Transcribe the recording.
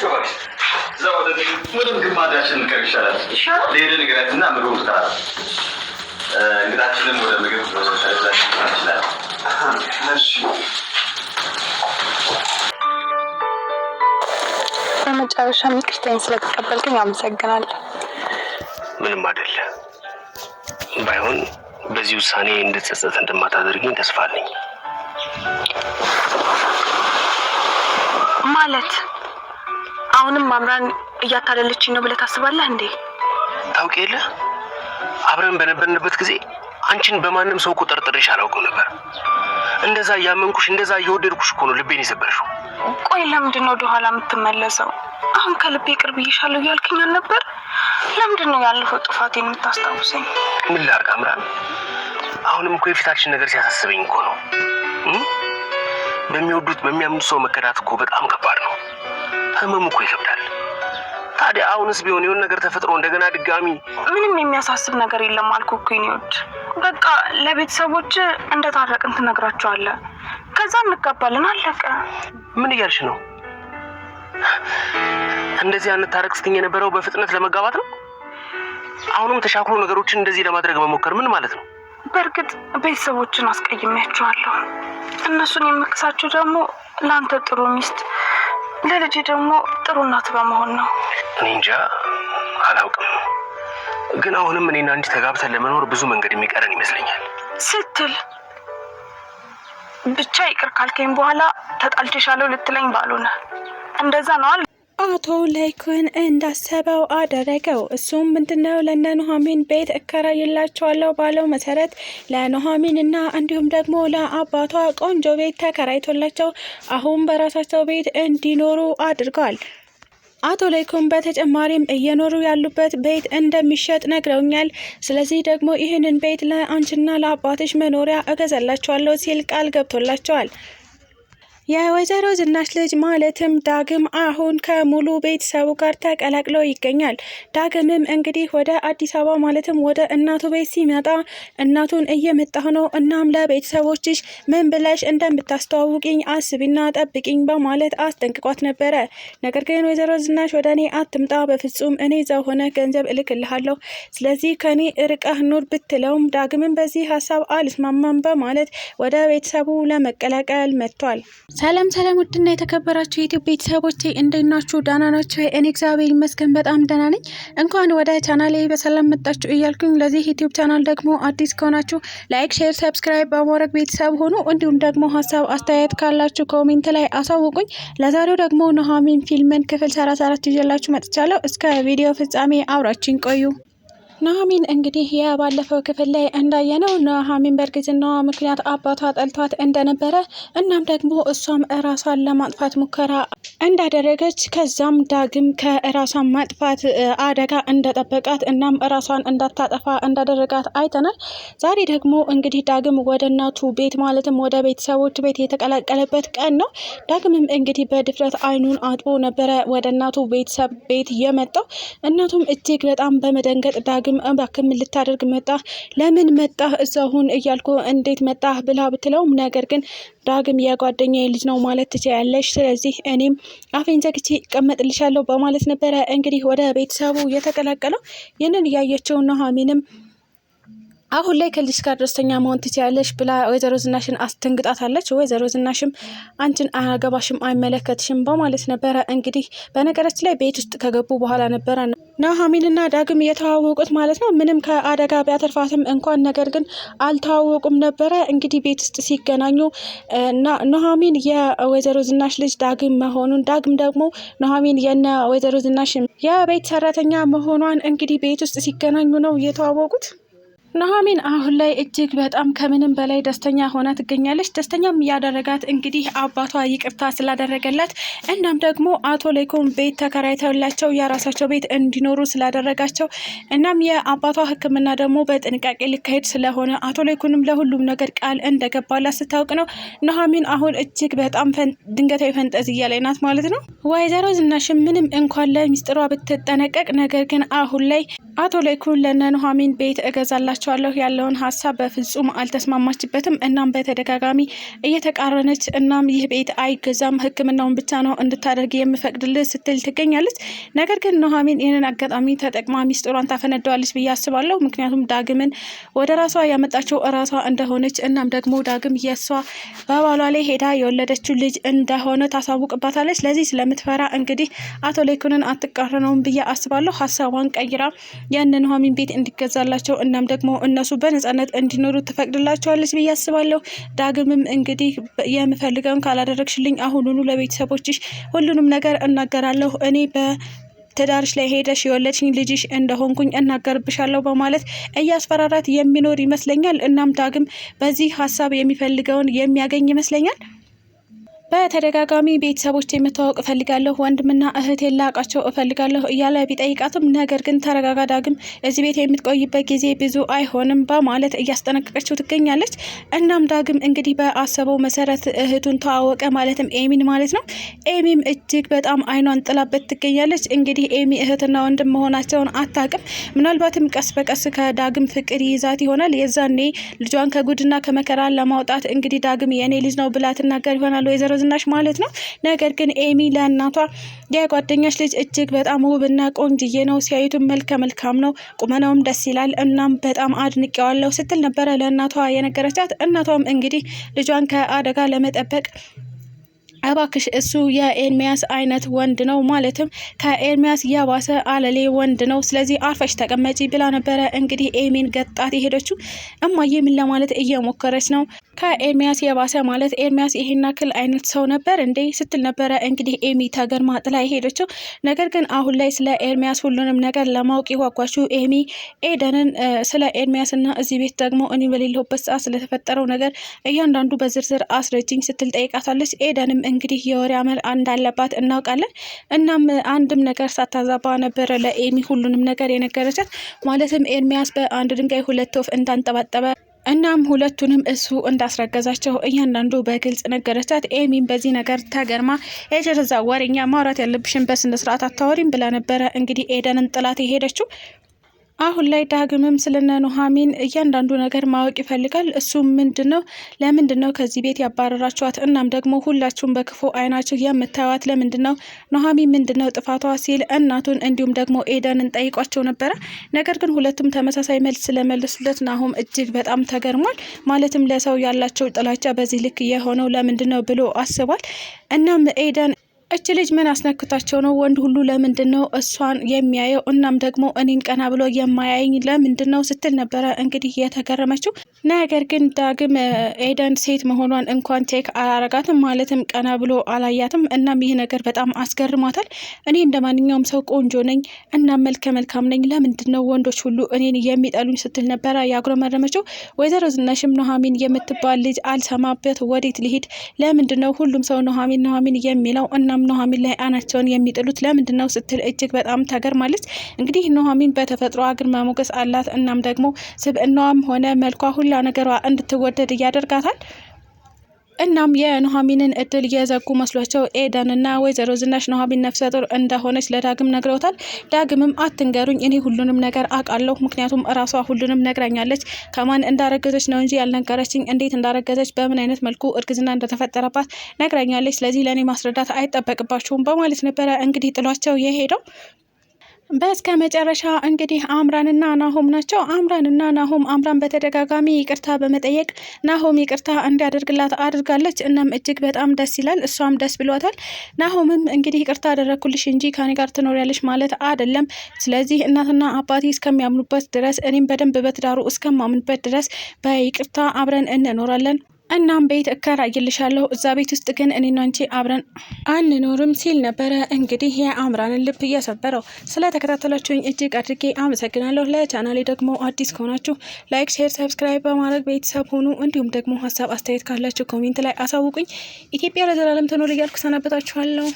ባክሽ ዘወደ ምንም ግማዳችን ከርሻላል ለሄደ ነገራትና ምግብ ውስጥ እንግዳችንን ወደ ምግብ ወሰደላችሁ ይችላል። እሺ በመጨረሻ ይቅርታዬን ስለተቀበልከኝ አመሰግናለሁ። ምንም አይደል። ባይሆን በዚህ ውሳኔ እንድትጸጸት እንደማታደርግኝ ተስፋ አለኝ። ማለት አሁንም አምራን እያታለለችኝ ነው ብለህ ታስባለህ እንዴ? ታውቂ የለ አብረን በነበርንበት ጊዜ አንቺን በማንም ሰው ጠርጥሬሽ አላውቅም ነበር። እንደዛ ያመንኩሽ እንደዛ እየወደድኩሽ እኮ ነው ልቤን የሰበርሽው። ቆይ ለምንድን ነው ወደኋላ የምትመለሰው? አሁን ከልቤ ቅርብ ይሻለው እያልከኝ ነበር። ለምንድን ነው ያለፈው ጥፋቴን የምታስታውሰኝ? ምን ላድርግ አምራን? አሁንም እኮ የፊታችን ነገር ሲያሳስበኝ እኮ ነው። በሚወዱት በሚያምኑት ሰው መከዳት እኮ በጣም ከባድ ነው። ህመሙ እኮ ይከብዳል። ታዲያ አሁንስ ቢሆን የሆነ ነገር ተፈጥሮ እንደገና ድጋሚ ምንም የሚያሳስብ ነገር የለም አልኩህ እኮ ይወድ። በቃ ለቤተሰቦች እንደታረቅን ትነግራቸዋለህ። ከዛ እንጋባለን፣ አለቀ። ምን እያልሽ ነው? እንደዚህ አንታረቅ ስትኝ የነበረው በፍጥነት ለመጋባት ነው? አሁንም ተሻክሎ ነገሮችን እንደዚህ ለማድረግ መሞከር ምን ማለት ነው? በእርግጥ ቤተሰቦችን አስቀይሜያቸዋለሁ። እነሱን የምክሳቸው ደግሞ ለአንተ ጥሩ ሚስት ለልጄ ደግሞ ጥሩ እናት በመሆን ነው። እኔ እንጃ አላውቅም። ግን አሁንም እኔና አንቺ ተጋብተን ለመኖር ብዙ መንገድ የሚቀረን ይመስለኛል። ስትል ብቻ ይቅር ካልከኝ በኋላ ተጣልቼሻለሁ ልትለኝ ባልሆነ እንደዛ ነው። አቶ ላይኩን እንዳሰበው አደረገው። እሱም ምንድነው ለኑሐሚን ቤት እከራይላቸዋለሁ ባለው መሰረት ለኑሐሚን እና እንዲሁም ደግሞ ለአባቷ ቆንጆ ቤት ተከራይቶላቸው አሁን በራሳቸው ቤት እንዲኖሩ አድርገዋል። አቶ ላይኩን በተጨማሪም እየኖሩ ያሉበት ቤት እንደሚሸጥ ነግረውኛል። ስለዚህ ደግሞ ይህንን ቤት ለአንቺና ለአባትሽ መኖሪያ እገዛላቸዋለሁ ሲል ቃል ገብቶላቸዋል። የወይዘሮ ዝናሽ ልጅ ማለትም ዳግም አሁን ከሙሉ ቤተሰቡ ጋር ተቀላቅሎ ይገኛል። ዳግምም እንግዲህ ወደ አዲስ አበባ ማለትም ወደ እናቱ ቤት ሲመጣ እናቱን እየመጣሁ ነው፣ እናም ለቤተሰቦችሽ ምን ብለሽ እንደምታስተዋውቅኝ አስቢና ጠብቂኝ በማለት አስጠንቅቋት ነበረ። ነገር ግን ወይዘሮ ዝናሽ ወደ እኔ አትምጣ፣ በፍጹም እኔ እዛው ሆነ ገንዘብ እልክልሃለሁ፣ ስለዚህ ከኔ ርቀህ ኑር ብትለውም ዳግምም በዚህ ሀሳብ አልስማማም በማለት ወደ ቤተሰቡ ለመቀላቀል መጥቷል። ሰላም ውድና የተከበራችሁ የዩቲዩብ ቤተሰቦቼ እንዴት ናችሁ? ደህና ናችሁ? እኔ እግዚአብሔር ይመስገን በጣም ደህና ነኝ። እንኳን ወደ ቻናሌ በሰላም መጣችሁ እያልኩኝ ለዚህ ዩቲዩብ ቻናል ደግሞ አዲስ ከሆናችሁ ላይክ፣ ሼር፣ ሰብስክራይብ በማድረግ ቤተሰብ ሆኑ። እንዲሁም ደግሞ ሀሳብ አስተያየት ካላችሁ ኮሜንት ላይ አሳውቁኝ። ለዛሬው ደግሞ ኑሐሚን ፊልምን ክፍል 34 ይዤላችሁ መጥቻለሁ። እስከ ቪዲዮ ፍጻሜ አብራችሁኝ ቆዩ። ኑሐሚን እንግዲህ የባለፈው ክፍል ላይ እንዳየነው ኑሐሚን በእርግዝናዋ ምክንያት አባቷ ጠልቷት እንደነበረ እናም ደግሞ እሷም እራሷን ለማጥፋት ሙከራ እንዳደረገች ከዛም ዳግም ከራሷን ማጥፋት አደጋ እንደጠበቃት እናም እራሷን እንዳታጠፋ እንዳደረጋት አይተናል። ዛሬ ደግሞ እንግዲህ ዳግም ወደ እናቱ ቤት ማለትም ወደ ቤተሰቦች ቤት የተቀላቀለበት ቀን ነው። ዳግምም እንግዲህ በድፍረት አይኑን አጥቦ ነበረ ወደ እናቱ ቤተሰብ ቤት የመጣው። እናቱም እጅግ በጣም በመደንገጥ ዳግም እባክህ ምን ልታደርግ መጣ? ለምን መጣ? እዛሁን እያልኩ እንዴት መጣ ብላ ብትለውም ነገር ግን ዳግም የጓደኛዬ ልጅ ነው ማለት ትችያለሽ፣ ስለዚህ እኔም አፌን ዘግቼ እቀመጥልሻለሁ በማለት ነበረ እንግዲህ ወደ ቤተሰቡ የተቀላቀለው። ይህንን እያየችው ኑሐሚንም አሁን ላይ ከልጅ ጋር ደስተኛ መሆን ትችያለሽ ብላ ወይዘሮ ዝናሽን አስደንግጣታለች። ወይዘሮ ዝናሽም አንቺን አያገባሽም አይመለከትሽም በማለት ነበረ እንግዲህ በነገራችን ላይ ቤት ውስጥ ከገቡ በኋላ ነበረ ኑሐሚንና ዳግም የተዋወቁት ማለት ነው። ምንም ከአደጋ ቢያተርፋትም እንኳን ነገር ግን አልተዋወቁም ነበረ። እንግዲህ ቤት ውስጥ ሲገናኙ ኑሐሚን የወይዘሮ ዝናሽ ልጅ ዳግም መሆኑን ዳግም ደግሞ ኑሐሚን የነ ወይዘሮ ዝናሽ የቤት ሰራተኛ መሆኗን እንግዲህ ቤት ውስጥ ሲገናኙ ነው የተዋወቁት። ኑሐሚን አሁን ላይ እጅግ በጣም ከምንም በላይ ደስተኛ ሆና ትገኛለች። ደስተኛም ያደረጋት እንግዲህ አባቷ ይቅርታ ስላደረገላት እናም ደግሞ አቶ ላይኩን ቤት ተከራይተውላቸው የራሳቸው ቤት እንዲኖሩ ስላደረጋቸው እናም የአባቷ ሕክምና ደግሞ በጥንቃቄ ሊካሄድ ስለሆነ አቶ ላይኩንም ለሁሉም ነገር ቃል እንደገባላት ስታውቅ ነው ኑሐሚን አሁን እጅግ በጣም ድንገታዊ ፈንጠዝያ ላይ ናት ማለት ነው። ወይዘሮ ዝናሽም ምንም እንኳን ለሚስጥሯ ብትጠነቀቅ ነገር ግን አሁን ላይ አቶ ለይኩን ለኑሐሚን ቤት እገዛላቸዋለሁ ያለውን ሀሳብ በፍጹም አልተስማማችበትም። እናም በተደጋጋሚ እየተቃረነች እናም ይህ ቤት አይገዛም፣ ሕክምናውን ብቻ ነው እንድታደርግ የምፈቅድልህ ስትል ትገኛለች። ነገር ግን ኑሐሚን ይህንን አጋጣሚ ተጠቅማ ሚስጥሯን ታፈነደዋለች ብዬ አስባለሁ። ምክንያቱም ዳግምን ወደ ራሷ ያመጣችው እራሷ እንደሆነች እናም ደግሞ ዳግም የሷ በባሏ ላይ ሄዳ የወለደችው ልጅ እንደሆነ ታሳውቅባታለች። ለዚህ ስለምትፈራ እንግዲህ አቶ ለይኩንን አትቃረነውም ብዬ አስባለሁ። ሀሳቧን ቀይራ የኑሐሚን ቤት እንዲገዛላቸው እናም ደግሞ እነሱ በነጻነት እንዲኖሩ ትፈቅድላቸዋለች ብዬ አስባለሁ። ዳግምም እንግዲህ የምፈልገውን ካላደረግሽልኝ አሁኑኑ ለቤተሰቦችሽ ሁሉንም ነገር እናገራለሁ፣ እኔ በትዳርሽ ላይ ሄደሽ የወለድሽኝ ልጅሽ እንደሆንኩኝ እናገርብሻለሁ በማለት እያስፈራራት የሚኖር ይመስለኛል። እናም ዳግም በዚህ ሀሳብ የሚፈልገውን የሚያገኝ ይመስለኛል። በተደጋጋሚ ቤተሰቦች የመተዋወቅ እፈልጋለሁ፣ ወንድምና እህት ላቃቸው እፈልጋለሁ እያለ ቢጠይቃትም ነገር ግን ተረጋጋ ዳግም፣ እዚህ ቤት የምትቆይበት ጊዜ ብዙ አይሆንም በማለት እያስጠነቀቀችው ትገኛለች። እናም ዳግም እንግዲህ በአሰበው መሰረት እህቱን ተዋወቀ፣ ማለትም ኤሚን ማለት ነው። ኤሚም እጅግ በጣም አይኗን ጥላበት ትገኛለች። እንግዲህ ኤሚ እህትና ወንድም መሆናቸውን አታውቅም። ምናልባትም ቀስ በቀስ ከዳግም ፍቅር ይዛት ይሆናል። የዛኔ ልጇን ከጉድና ከመከራ ለማውጣት እንግዲህ ዳግም የእኔ ልጅ ነው ብላ ትናገር ይሆናል ወይዘሮ ዝናሽ ማለት ነው። ነገር ግን ኤሚ ለእናቷ የጓደኛሽ ልጅ እጅግ በጣም ውብና ቆንጅዬ ነው፣ ሲያዩትም መልከ መልካም ነው፣ ቁመናውም ደስ ይላል፣ እናም በጣም አድንቄዋለሁ ስትል ነበረ ለእናቷ የነገረቻት። እናቷም እንግዲህ ልጇን ከአደጋ ለመጠበቅ እባክሽ እሱ የኤርሚያስ አይነት ወንድ ነው፣ ማለትም ከኤርሚያስ የባሰ አለሌ ወንድ ነው፣ ስለዚህ አርፈሽ ተቀመጪ ብላ ነበረ እንግዲህ ኤሚን ገጣት የሄደችው። እማዬ ምን ለማለት እየሞከረች ነው? ከኤርሚያስ የባሰ ማለት ኤርሚያስ ይሄን ያክል አይነት ሰው ነበር እንዴ ስትል ነበረ እንግዲህ ኤሚ ተገርማ ጥላ የሄደችው። ነገር ግን አሁን ላይ ስለ ኤርሚያስ ሁሉንም ነገር ለማወቅ የጓጓችው ኤሚ ኤደንን ስለ ኤርሚያስና እዚህ ቤት ደግሞ እኔ በሌለሁበት ሰዓት ስለተፈጠረው ነገር እያንዳንዱ በዝርዝር አስረጅኝ ስትል ጠይቃታለች። ኤደንም እንግዲህ የወሬ አመል እንዳለባት እናውቃለን። እናም አንድም ነገር ሳታዛባ ነበረ ለኤሚ ሁሉንም ነገር የነገረቻት። ማለትም ኤርሚያስ በአንድ ድንጋይ ሁለት ወፍ እንዳንጠባጠበ እናም ሁለቱንም እሱ እንዳስረገዛቸው እያንዳንዱ በግልጽ ነገረቻት። ኤሚን በዚህ ነገር ተገርማ የጀረዛ ወሬኛ ማውራት ያለብሽን በስነ ስርዓት አታወሪም ብላ ነበረ እንግዲህ ኤደንን ጥላት የሄደችው። አሁን ላይ ዳግምም ስለነ ኑሐሚን እያንዳንዱ ነገር ማወቅ ይፈልጋል። እሱም ምንድነው ለምንድነው ከዚህ ቤት ያባረራችኋት? እናም ደግሞ ሁላችሁም በክፉ አይናችሁ የምታዩት ለምንድነው? ኑሐሚን ምንድነው ጥፋቷ? ሲል እናቱን እንዲሁም ደግሞ ኤደንን ጠይቋቸው ነበረ። ነገር ግን ሁለቱም ተመሳሳይ መልስ ስለመለሱለት ናሆም እጅግ በጣም ተገርሟል። ማለትም ለሰው ያላቸው ጥላቻ በዚህ ልክ የሆነው ለምንድነው ብሎ አስቧል። እናም ኤደን እች ልጅ ምን አስነክታቸው ነው? ወንድ ሁሉ ለምንድን ነው እሷን የሚያየው? እናም ደግሞ እኔን ቀና ብሎ የማያየኝ ለምንድን ነው ስትል ነበረ እንግዲህ የተገረመችው። ነገር ግን ዳግም ኤደን ሴት መሆኗን እንኳን ቼክ አላረጋትም፣ ማለትም ቀና ብሎ አላያትም። እናም ይህ ነገር በጣም አስገርሟታል። እኔ እንደ ማንኛውም ሰው ቆንጆ ነኝ፣ እናም መልከ መልካም ነኝ፣ ለምንድን ነው ወንዶች ሁሉ እኔን የሚጠሉኝ ስትል ነበረ ያጉረመረመችው። ወይዘሮ ዝናሽም ኑሐሚን የምትባል ልጅ አልሰማበት ወዴት ልሂድ? ለምንድን ነው ሁሉም ሰው ኑሐሚን የሚለው? እና ኑሐሚን ላይ አናቸውን የሚጥሉት ለምንድን ነው ስትል እጅግ በጣም ተገርማለች። እንግዲህ ኑሐሚን በተፈጥሮ ግርማ ሞገስ አላት። እናም ደግሞ ስብዕናዋም ሆነ መልኳ ሁላ ነገሯ እንድትወደድ እያደርጋታል። እናም የኑሐሚንን እድል የዘጉ መስሏቸው ኤደን እና ወይዘሮ ዝናሽ ኑሐሚን ነፍሰ ጡር እንደሆነች ለዳግም ነግረውታል። ዳግምም አትንገሩኝ፣ እኔ ሁሉንም ነገር አውቃለሁ፣ ምክንያቱም እራሷ ሁሉንም ነግራኛለች። ከማን እንዳረገዘች ነው እንጂ ያልነገረችኝ፣ እንዴት እንዳረገዘች፣ በምን አይነት መልኩ እርግዝና እንደተፈጠረባት ነግራኛለች። ስለዚህ ለእኔ ማስረዳት አይጠበቅባቸውም በማለት ነበረ እንግዲህ ጥሏቸው የሄደው። በስከ መጨረሻ እንግዲህ አምራንና ናሆም ናቸው። አምራንና ናሆም አምራን በተደጋጋሚ ይቅርታ በመጠየቅ ናሆም ይቅርታ እንዲያደርግላት አድርጋለች። እናም እጅግ በጣም ደስ ይላል፣ እሷም ደስ ብሏታል። ናሆምም እንግዲህ ይቅርታ አደረግኩልሽ እንጂ ከኔ ጋር ትኖሪያለሽ ማለት አይደለም። ስለዚህ እናትና አባቴ እስከሚያምኑበት ድረስ እኔም በደንብ በትዳሩ እስከማምንበት ድረስ በይቅርታ አብረን እንኖራለን። እናም ቤት እከራይልሻለሁ፣ እዛ ቤት ውስጥ ግን እኔና አንቺ አብረን አንኖርም ሲል ነበረ እንግዲህ የአምራንን ልብ እየሰበረው። ስለተከታተላችሁኝ እጅግ አድርጌ አመሰግናለሁ። ለቻናሌ ደግሞ አዲስ ከሆናችሁ ላይክ፣ ሼር፣ ሰብስክራይብ በማድረግ ቤተሰብ ሁኑ። እንዲሁም ደግሞ ሀሳብ አስተያየት ካላችሁ ኮሜንት ላይ አሳውቁኝ። ኢትዮጵያ ለዘላለም ትኖር እያልኩ ሰናበታችኋለሁ።